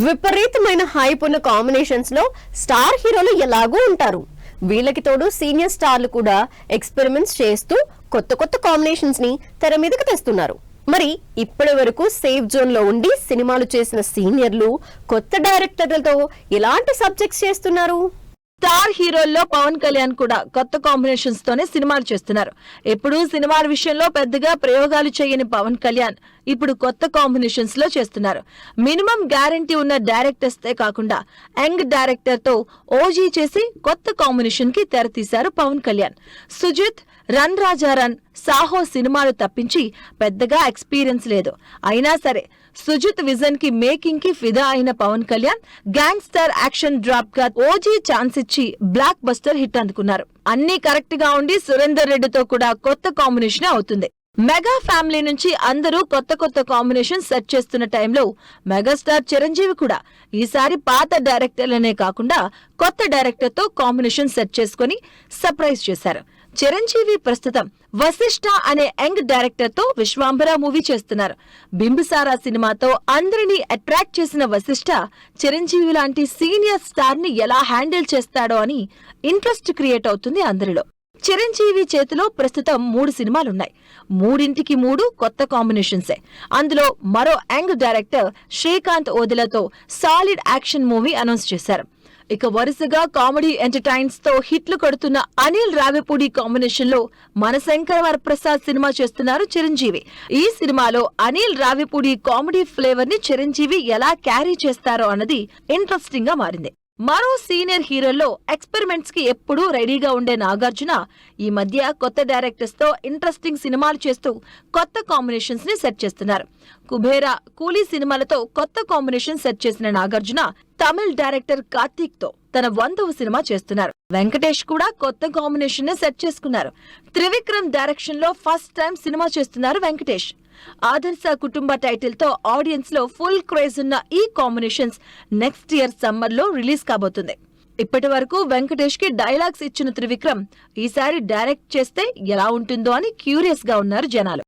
విపరీతమైన హైప్ ఉన్న కాంబినేషన్స్ లో స్టార్ హీరోలు ఎలాగూ ఉంటారు. వీళ్ళకి తోడు సీనియర్ స్టార్లు కూడా ఎక్స్పెరిమెంట్స్ చేస్తూ కొత్త కొత్త కాంబినేషన్స్ ని తెర మీదకి తెస్తున్నారు. మరి ఇప్పటి వరకు సేఫ్ జోన్ లో ఉండి సినిమాలు చేసిన సీనియర్లు కొత్త డైరెక్టర్లతో ఎలాంటి సబ్జెక్ట్స్ చేస్తున్నారు? స్టార్ హీరోల్లో పవన్ కళ్యాణ్ కూడా కొత్త కాంబినేషన్స్ తోనే సినిమాలు చేస్తున్నారు. ఎప్పుడూ సినిమాల విషయంలో పెద్దగా ప్రయోగాలు చేయని పవన్ కళ్యాణ్ ఇప్పుడు కొత్త కాంబినేషన్స్ లో చేస్తున్నారు. మినిమం గ్యారంటీ ఉన్న డైరెక్టర్స్ తే కాకుండా యంగ్ డైరెక్టర్ తో ఓజీ చేసి కొత్త కాంబినేషన్ కి తెరతీశారు పవన్ కళ్యాణ్. సుజిత్, రన్ రాజా రన్, సాహో సినిమాలు తప్పించి పెద్దగా ఎక్స్పీరియన్స్ లేదు. అయినా సరే సుజిత్ విజన్ కి మేకింగ్ కి ఫిదా అయిన Pawan Kalyan gangster action drop గా ఓజీ ఛాన్స్ ఇచ్చి బ్లాక్ బస్టర్ హిట్ అందుకున్నారు. అన్ని కరెక్ట్ గా ఉండి సురేందర్ రెడ్డితో కూడా కొత్త కాంబినేషన్ అవుతుంది. మెగా ఫ్యామిలీ నుంచి అందరూ కొత్త కొత్త కాంబినేషన్ సెట్ చేస్తున్న టైంలో మెగాస్టార్ చిరంజీవి కూడా ఈసారి పాత డైరెక్టర్లనే కాకుండా కొత్త డైరెక్టర్ తో కాంబినేషన్ సెట్ చేసుకుని సర్ప్రైజ్ చేశారు. చిరంజీవి ప్రస్తుతం వశిష్ఠ అనే యంగ్ డైరెక్టర్ తో విశ్వాంబర మూవీ చేస్తున్నారు. బింబిసారా సినిమాతో అందరినీ అట్రాక్ట్ చేసిన వశిష్ఠ చిరంజీవి లాంటి సీనియర్ స్టార్ ని ఎలా హ్యాండిల్ చేస్తాడో అని ఇంట్రెస్ట్ క్రియేట్ అవుతుంది అందరిలో. చిరంజీవి చేతిలో ప్రస్తుతం 3 సినిమాలున్నాయి. 3ంటికి 3 కొత్త కాంబినేషన్సే. అందులో మరో యంగ్ డైరెక్టర్ శ్రీకాంత్ ఓదెలతో సాలిడ్ యాక్షన్ మూవీ అనౌన్స్ చేశారు. ఇక వరుసగా కామెడీ ఎంటర్టైన్స్ తో హిట్లు కొడుతున్న అనిల్ రావిపూడి కాంబినేషన్ లో మనశంకర వరప్రసాద్ సినిమా చేస్తున్నారు చిరంజీవి. ఈ సినిమాలో అనిల్ రావిపూడి కామెడీ ఫ్లేవర్ ని చిరంజీవి ఎలా క్యారీ చేస్తారో అన్నది ఇంట్రెస్టింగ్ గా మారింది. మరో సీనియర్ హీరోల్లో ఎక్స్పెరిమెంట్స్ కి ఎప్పుడూ రెడీగా ఉండే నాగార్జున ఈ మధ్య కొత్త డైరెక్టర్స్ తో ఇంట్రెస్టింగ్ సినిమాలు చేస్తూ కొత్త కాంబినేషన్స్ ని సెట్ చేస్తున్నారు. కుబేరా, కూలీ సినిమాలతో కొత్త కాంబినేషన్ సెట్ చేసిన నాగార్జున తమిళ్ డైరెక్టర్ కార్తీక్ తో తన 100వ సినిమా చేస్తున్నారు. వెంకటేష్ కూడా కొత్త కాంబినేషన్ ని సెట్ చేసుకున్నారు. త్రివిక్రమ్ డైరెక్షన్ లో ఫస్ట్ టైం సినిమా చేస్తున్నారు వెంకటేష్. ఆదర్శ కుటుంబ టైటిల్ తో ఆడియన్స్ లో ఫుల్ క్రేజ్ ఉన్న ఈ కాంబినేషన్స్ నెక్స్ట్ ఇయర్ సమ్మర్ లో రిలీజ్ కాబోతుంది. ఇప్పటి వరకు వెంకటేష్ కి డైలాగ్స్ ఇచ్చిన త్రివిక్రమ్ ఈసారి డైరెక్ట్ చేస్తే ఎలా ఉంటుందో అని క్యూరియస్ గా ఉన్నారు జనాలు.